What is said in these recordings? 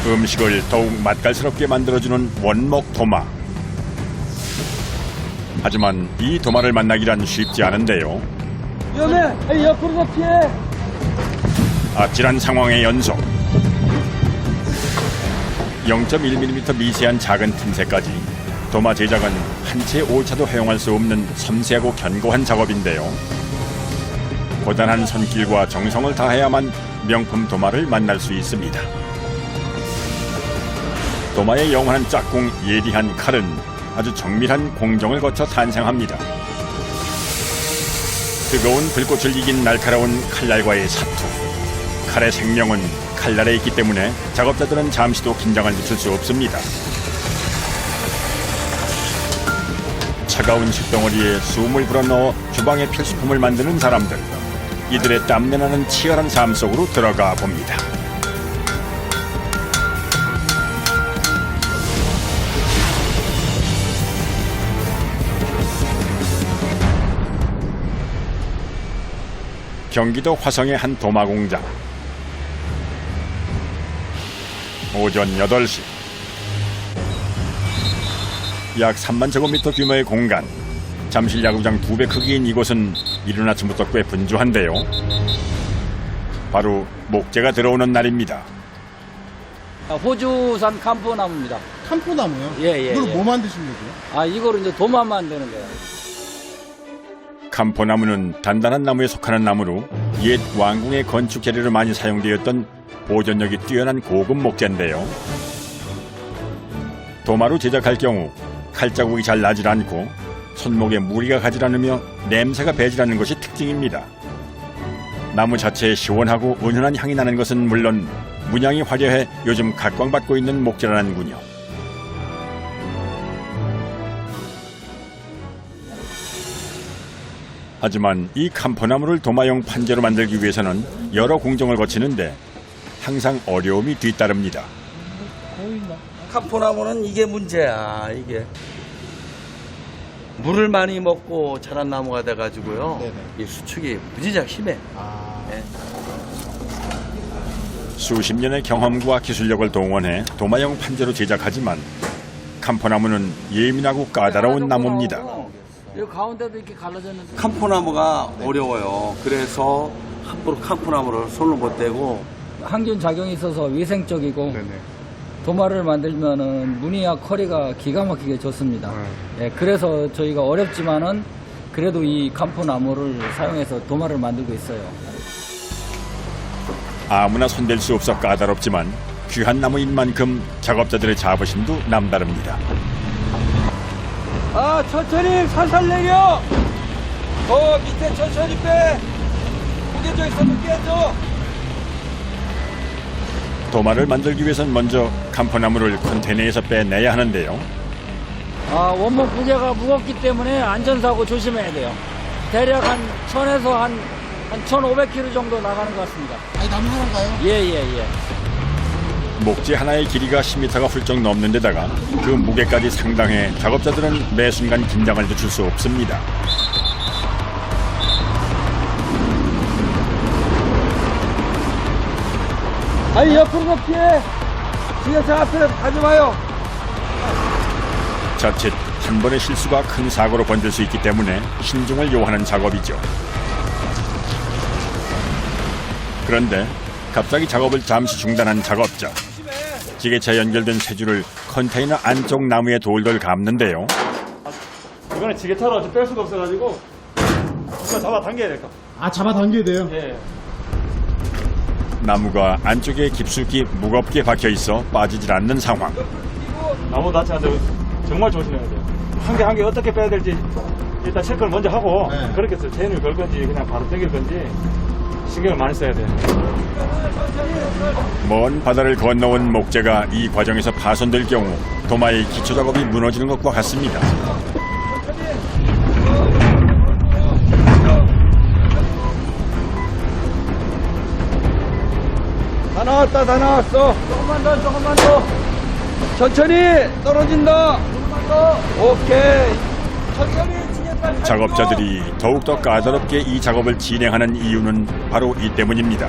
음식을 더욱 맛깔스럽게 만들어주는 원목 도마. 하지만 이 도마를 만나기란 쉽지 않은데요. 위험해! 옆으로 피해! 아찔한 상황의 연속. 0.1mm 미세한 작은 틈새까지 도마 제작은 한 채의 오차도 허용할 수 없는 섬세하고 견고한 작업인데요. 고단한 손길과 정성을 다해야만 명품 도마를 만날 수 있습니다. 도마의 영원한 짝꿍 예리한 칼은 아주 정밀한 공정을 거쳐 탄생합니다. 뜨거운 불꽃을 이긴 날카로운 칼날과의 사투. 칼의 생명은 칼날에 있기 때문에 작업자들은 잠시도 긴장을 늦출 수 없습니다. 차가운 식덩어리에 숨을 불어넣어 주방의 필수품을 만드는 사람들. 이들의 땀내나는 치열한 삶 속으로 들어가 봅니다. 경기도 화성의 한 도마 공장. 오전 8시. 약 3만 제곱미터 규모의 공간. 잠실 야구장 2배 크기인 이곳은 이른 아침부터 꽤 분주한데요. 바로 목재가 들어오는 날입니다. 호주산 캄포나무입니다. 캄포나무요? 예. 이걸 뭐 만드신 거죠? 이거를 이제 도마 만드는 거예요. 캄포나무는 단단한 나무에 속하는 나무로 옛 왕궁의 건축 재료로 많이 사용되었던 보존력이 뛰어난 고급 목재인데요. 도마로 제작할 경우 칼자국이 잘 나질 않고 손목에 무리가 가지 않으며 냄새가 배지 않는 것이 특징입니다. 나무 자체에 시원하고 은은한 향이 나는 것은 물론 문양이 화려해 요즘 각광받고 있는 목재라는군요. 하지만 이 캄포나무를 도마용 판재로 만들기 위해서는 여러 공정을 거치는데 항상 어려움이 뒤따릅니다. 캄포나무는 이게 문제야. 이게 물을 많이 먹고 자란 나무가 돼가지고요. 네네. 이 수축이 무지작 심해. 네. 수십 년의 경험과 기술력을 동원해 도마용 판재로 제작하지만 캄포나무는 예민하고 까다로운 나무입니다. 이 가운데도 이렇게 갈라졌는데. 캄포나무가 어려워요. 그래서 함부로 캄포나무를 손을 못 대고. 항균 작용이 있어서 위생적이고 네네. 도마를 만들면은 무늬와 커리가 기가 막히게 좋습니다. 예, 그래서 저희가 어렵지만은 그래도 이 캄포나무를 사용해서 도마를 만들고 있어요. 아무나 손댈 수 없어 까다롭지만 귀한 나무인 만큼 작업자들의 자부심도 남다릅니다. 천천히 살살 내려. 밑에 천천히 빼. 무게져 있어, 무게져. 도마를 만들기 위해선 먼저 캄포나무를 컨테이너에서 빼내야 하는데요. 원목 무게가 무겁기 때문에 안전사고 조심해야 돼요. 대략 한 1000에서 한 1500kg 정도 나가는 것 같습니다. 나무 하나인가요? 예. 목재 하나의 길이가 10m가 훌쩍 넘는 데다가 그 무게까지 상당해 작업자들은 매 순간 긴장을 늦출 수 없습니다. 옆으로 피해. 뒤에 저 앞에 가지 마요. 자칫 한 번의 실수가 큰 사고로 번질 수 있기 때문에 신중을 요하는 작업이죠. 그런데 갑자기 작업을 잠시 중단한 작업자. 지게차에 연결된 쇠줄을 컨테이너 안쪽 나무에 돌돌 감는데요. 이거는 지게차로 어차피 뺄 수가 없어가지고 이거 잡아당겨야 될까? 잡아당겨야 돼요? 예. 나무가 안쪽에 깊숙이 무겁게 박혀 있어 빠지질 않는 상황. 나무 다치는데 정말 조심해야 돼요. 한 개 한 개 어떻게 빼야 될지 일단 체크를 먼저 하고 네. 그렇게 해서 체인을 걸 건지 그냥 바로 당길 건지 신경을 많이 써야 돼요. 먼 바다를 건너온 목재가 이 과정에서 파손될 경우 도마의 기초 작업이 무너지는 것과 같습니다. 다 나왔어. 조금만 더. 천천히 떨어진다. 조금만 더. 오케이. 천천히 지게까지. 작업자들이 더욱더 까다롭게 이 작업을 진행하는 이유는 바로 이 때문입니다.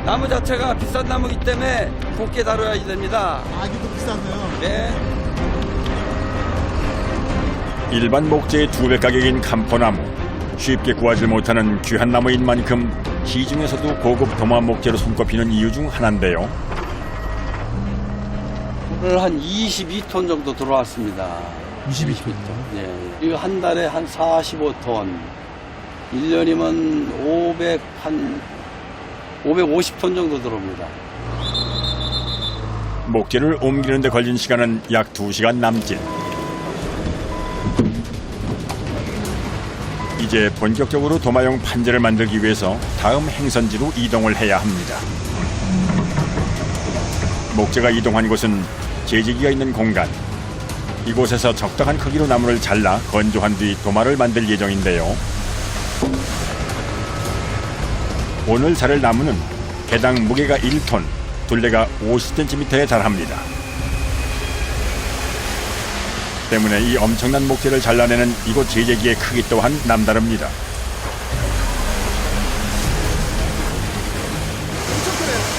나무 자체가 비싼 나무이기 때문에 곱게 다뤄야 됩니다. 아, 이게 또 비싸세요? 네. 일반 목재의 2배 가격인 감포나무. 쉽게 구하지 못하는 귀한 나무인 만큼 시중에서도 고급 도마 목재로 손꼽히는 이유 중 하나인데요. 오늘 한 22톤 정도 들어왔습니다. 22kg. 예. 이거 한 달에 한 45톤. 1년이면 550톤 정도 들어옵니다. 목재를 옮기는 데 걸린 시간은 약 2시간 남짓. 이제 본격적으로 도마용 판재를 만들기 위해서 다음 행선지로 이동을 해야 합니다. 목재가 이동한 곳은 제지기가 있는 공간. 이곳에서 적당한 크기로 나무를 잘라 건조한 뒤 도마를 만들 예정인데요. 오늘 자를 나무는 개당 무게가 1톤, 둘레가 50cm에 달합니다. 때문에 이 엄청난 목재를 잘라내는 이곳 제재기의 크기 또한 남다릅니다.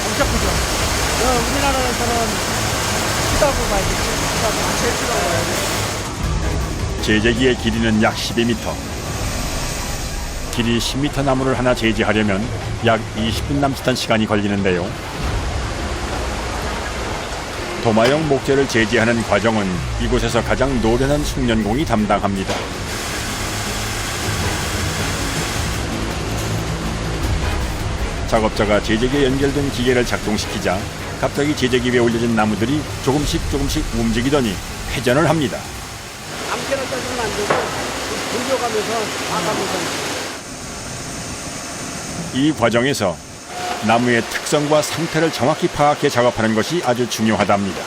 엄청 크죠? 우리나라에서는 크다고 봐야겠지. 제일 크다고 봐야지. 제재기의 길이는 약 12m. 길이 10m 나무를 하나 제지하려면 약 20분 남짓한 시간이 걸리는데요. 도마용 목재를 제지하는 과정은 이곳에서 가장 노련한 숙련공이 담당합니다. 작업자가 제재기에 연결된 기계를 작동시키자 갑자기 제재기 위에 올려진 나무들이 조금씩 움직이더니 회전을 합니다. 아무데나 떠주면 안 되고 돌려가면서 나가면서. 이 과정에서 나무의 특성과 상태를 정확히 파악해 작업하는 것이 아주 중요하답니다.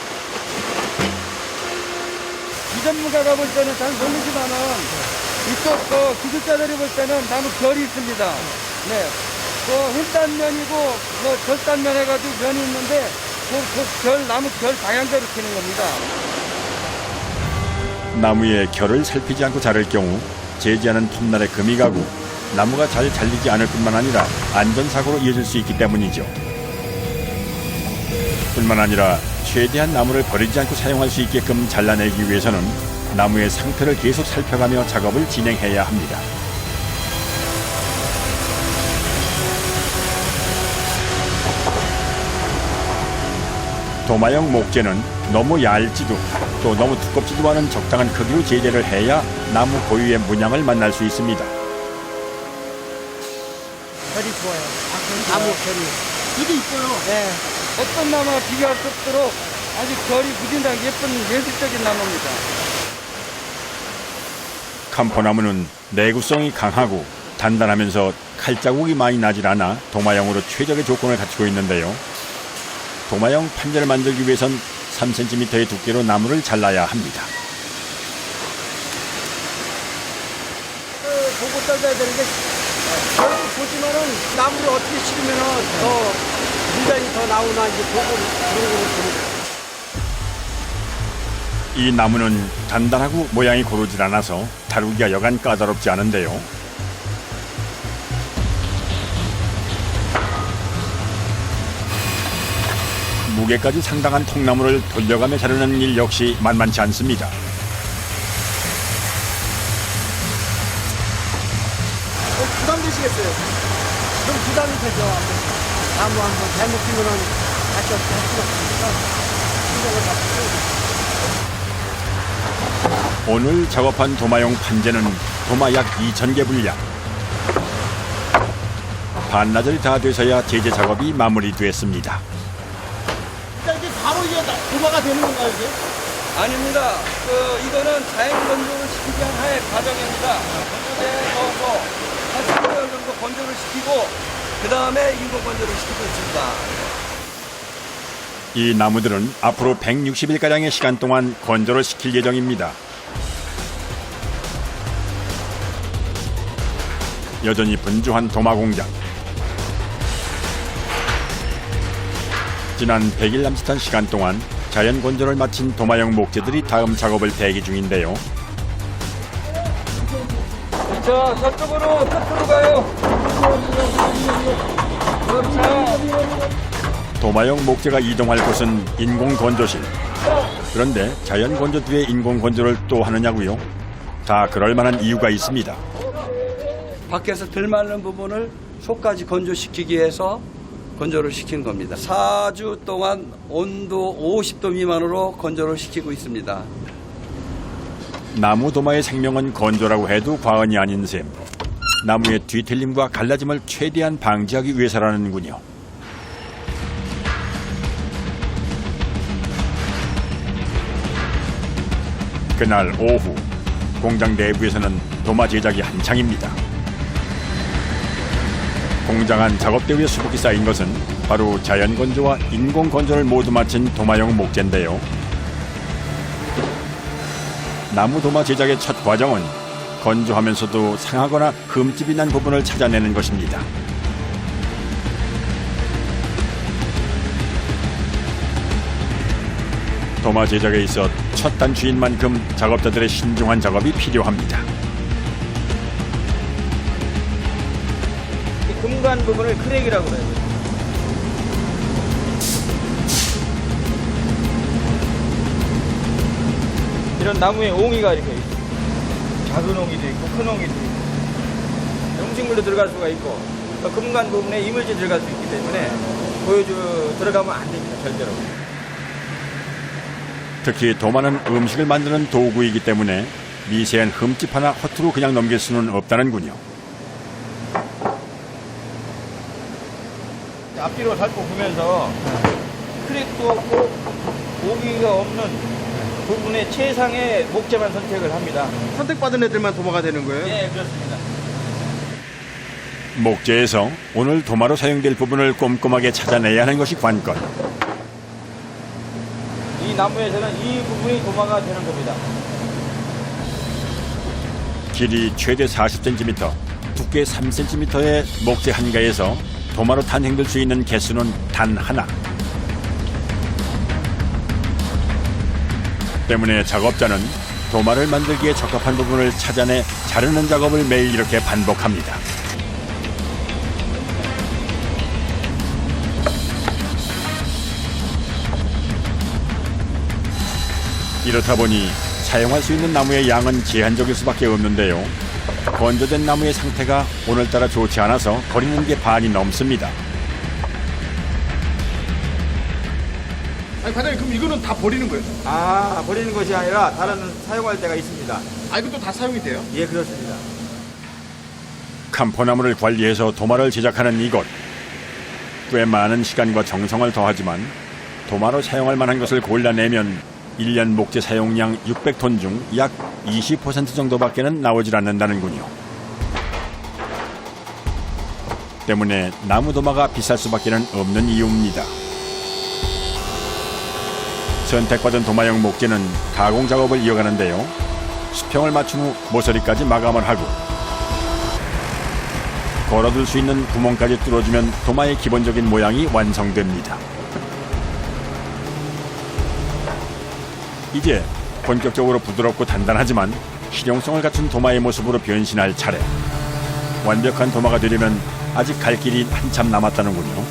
이 전문가가 볼 때는 잘 모르지만은 이쪽 기술자들이 볼 때는 나무 결이 있습니다. 네. 흰단면이고 절단면 해가지고 면이 있는데 나무 결 방향대로 키는 겁니다. 나무의 결을 살피지 않고 자를 경우 제지하는 톱날에 금이 가고 나무가 잘 잘리지 않을 뿐만 아니라 안전사고로 이어질 수 있기 때문이죠. 뿐만 아니라 최대한 나무를 버리지 않고 사용할 수 있게끔 잘라내기 위해서는 나무의 상태를 계속 살펴가며 작업을 진행해야 합니다. 도마용 목재는 너무 얇지도 또 너무 두껍지도 않은 적당한 크기로 제재를 해야 나무 고유의 문양을 만날 수 있습니다. 결이 좋아요. 나무 결이. 되게 이뻐요. 네. 어떤 나무와 비교할 수 없도록 아주 결이 무진장 예쁜 예술적인 나무입니다. 감포나무는 내구성이 강하고 단단하면서 칼자국이 많이 나질 않아 도마용으로 최적의 조건을 갖추고 있는데요. 도마용 판재를 만들기 위해선 3cm의 두께로 나무를 잘라야 합니다. 보고 잘라야 되는데 보지만은 나무를 어떻게 치르면은 더 물량이 더 나오나 이제 보고 그런 거는 보는. 이 나무는 단단하고 모양이 고르질 않아서 다루기가 여간 까다롭지 않은데요. 무게까지 상당한 통나무를 돌려가며 자르는 일 역시 만만치 않습니다. 부담되시겠어요? 좀 부담이 되죠. 나무 한번 잘못 끼면은 다시 어떻게 할 수가 없으니까 신경을 갖고. 오늘 작업한 도마용 판재는 도마 약 2,000개 분량. 반나절이 다 돼서야 제재 작업이 마무리됐습니다. 그러니까 이게 바로 이게 도마가 되는 건가요, 이게? 아닙니다. 이거는 자연 건조를 시키기 위한 하나의 과정입니다. 건조대에 넣어서 한 3개월 정도 건조를 시키고 그 다음에 인공 건조를 시키고 있습니다. 이 나무들은 앞으로 160일가량의 시간 동안 건조를 시킬 예정입니다. 여전히 분주한 도마 공장. 지난 100일 남짓한 시간 동안 자연 건조를 마친 도마용 목재들이 다음 작업을 대기 중인데요. 자, 저쪽으로 끝으로 가요. 도마용 목재가 이동할 곳은 인공 건조실. 그런데 자연 건조 뒤에 인공 건조를 또 하느냐고요? 다 그럴 만한 이유가 있습니다. 밖에서 덜 마른 부분을 속까지 건조시키기 위해서 건조를 시킨 겁니다. 4주 동안 온도 50도 미만으로 건조를 시키고 있습니다. 나무 도마의 생명은 건조라고 해도 과언이 아닌 셈. 나무의 뒤틀림과 갈라짐을 최대한 방지하기 위해서라는군요. 그날 오후 공장 내부에서는 도마 제작이 한창입니다. 공장 안 작업대 위에 수북이 쌓인 것은 바로 자연 건조와 인공 건조를 모두 마친 도마용 목재인데요. 나무 도마 제작의 첫 과정은 건조하면서도 상하거나 흠집이 난 부분을 찾아내는 것입니다. 도마 제작에 있어 첫 단추인 만큼 작업자들의 신중한 작업이 필요합니다. 금간 부분을 크랙이라고 그래요. 이런 나무에 옹이가 이렇게 있어요. 작은 옹이도 있고 큰 옹이도 있고 음식물도 들어갈 수가 있고 또 금간 부분에 이물질 들어갈 수 있기 때문에 들어가면 안 됩니다. 절대로. 특히 도마는 음식을 만드는 도구이기 때문에 미세한 흠집 하나 허투루 그냥 넘길 수는 없다는군요. 앞뒤로 살포 보면서 크랙도 없고 오기가 없는 부분의 최상의 목재만 선택을 합니다. 선택받은 애들만 도마가 되는 거예요? 네, 그렇습니다. 목재에서 오늘 도마로 사용될 부분을 꼼꼼하게 찾아내야 하는 것이 관건. 이 나무에서는 이 부분이 도마가 되는 겁니다. 길이 최대 40cm, 두께 3cm의 목재 한가에서 도마로 탄생될 수 있는 개수는 단 하나. 때문에 작업자는 도마를 만들기에 적합한 부분을 찾아내 자르는 작업을 매일 이렇게 반복합니다. 이렇다 보니 사용할 수 있는 나무의 양은 제한적일 수밖에 없는데요. 건조된 나무의 상태가 오늘따라 좋지 않아서 버리는 게 반이 넘습니다. 아니 과장님 그럼 이거는 다 버리는 거예요? 아, 버리는 것이 아니라 다른 사용할 때가 있습니다. 아 이것도 다 사용이 돼요? 예, 그렇습니다. 감포나무를 관리해서 도마를 제작하는 이곳. 꽤 많은 시간과 정성을 더하지만 도마로 사용할 만한 것을 골라내면 1년 목재 사용량 600톤 중 약 20% 정도밖에는 나오질 않는다는군요. 때문에 나무 도마가 비쌀 수밖에는 없는 이유입니다. 선택받은 도마용 목재는 가공 작업을 이어가는데요. 수평을 맞춘 후 모서리까지 마감을 하고 걸어둘 수 있는 구멍까지 뚫어주면 도마의 기본적인 모양이 완성됩니다. 이제 본격적으로 부드럽고 단단하지만 실용성을 갖춘 도마의 모습으로 변신할 차례. 완벽한 도마가 되려면 아직 갈 길이 한참 남았다는군요.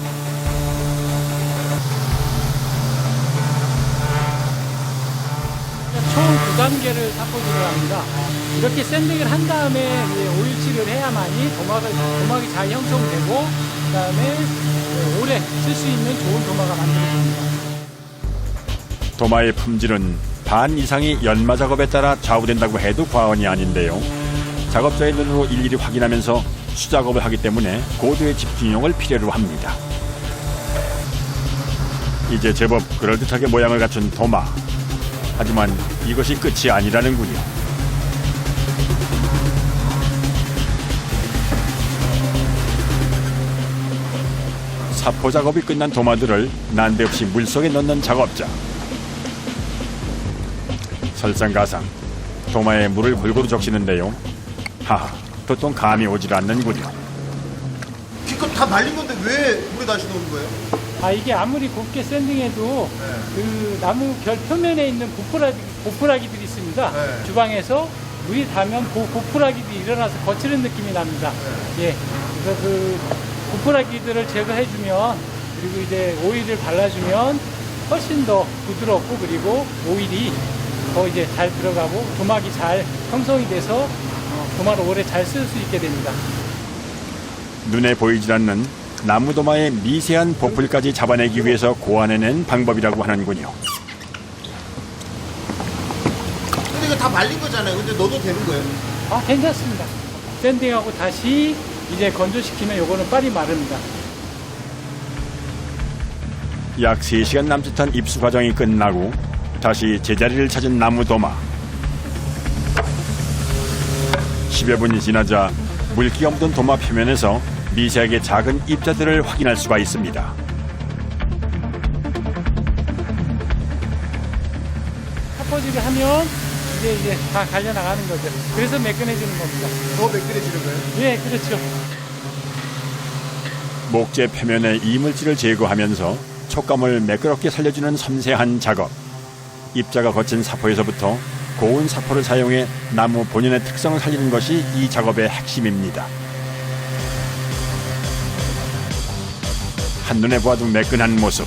총 2단계를 사포질을 합니다. 이렇게 샌딩을 한 다음에 오일칠을 해야만이 도막이 잘 형성되고 그다음에 오래 쓸 수 있는 좋은 도마가 만들어집니다. 도마의 품질은 반 이상이 연마 작업에 따라 좌우된다고 해도 과언이 아닌데요. 작업자의 눈으로 일일이 확인하면서 수작업을 하기 때문에 고도의 집중력을 필요로 합니다. 이제 제법 그럴듯하게 모양을 갖춘 도마. 하지만 이것이 끝이 아니라는군요. 사포 작업이 끝난 도마들을 난데없이 물속에 넣는 작업자. 설상가상 도마에 물을 골고루 적시는데요. 하하, 도통 감이 오질 않는군요. 기껏 다 말린 건데 왜 물에 다시 넣는 거예요? 아, 이게 아무리 곱게 샌딩해도 그 나무 결 표면에 있는 보풀아기들이 있습니다. 네. 주방에서 물이 닿으면 보풀아기들이 일어나서 거칠은 느낌이 납니다. 예, 그래서 그 부풀아기들을 제거해주면 그리고 이제 오일을 발라주면 훨씬 더 부드럽고 그리고 오일이 더 이제 잘 들어가고 도막이 잘 형성이 돼서 도마를 오래 잘 쓸 수 있게 됩니다. 눈에 보이질 않는 나무 도마의 미세한 보풀까지 잡아내기 위해서 고안해낸 방법이라고 하는군요. 근데 이거 다 말린 거잖아요. 근데 넣어도 되는 거예요? 아, 괜찮습니다. 샌딩하고 다시 이제 건조시키면 요거는 빨리 마릅니다. 약 3시간 남짓한 입수 과정이 끝나고 다시 제자리를 찾은 나무 도마. 10여 분이 지나자 물기가 묻은 도마 표면에서 미세하게 작은 입자들을 확인할 수가 있습니다. 사포질을 하면 이제 다 갈려 나가는 거죠. 그래서 매끈해지는 겁니다. 더 매끈해지는 거예요? 예, 그렇죠. 목재 표면의 이물질을 제거하면서 촉감을 매끄럽게 살려주는 섬세한 작업. 입자가 거친 사포에서부터 고운 사포를 사용해 나무 본연의 특성을 살리는 것이 이 작업의 핵심입니다. 한눈에 보아도 매끈한 모습.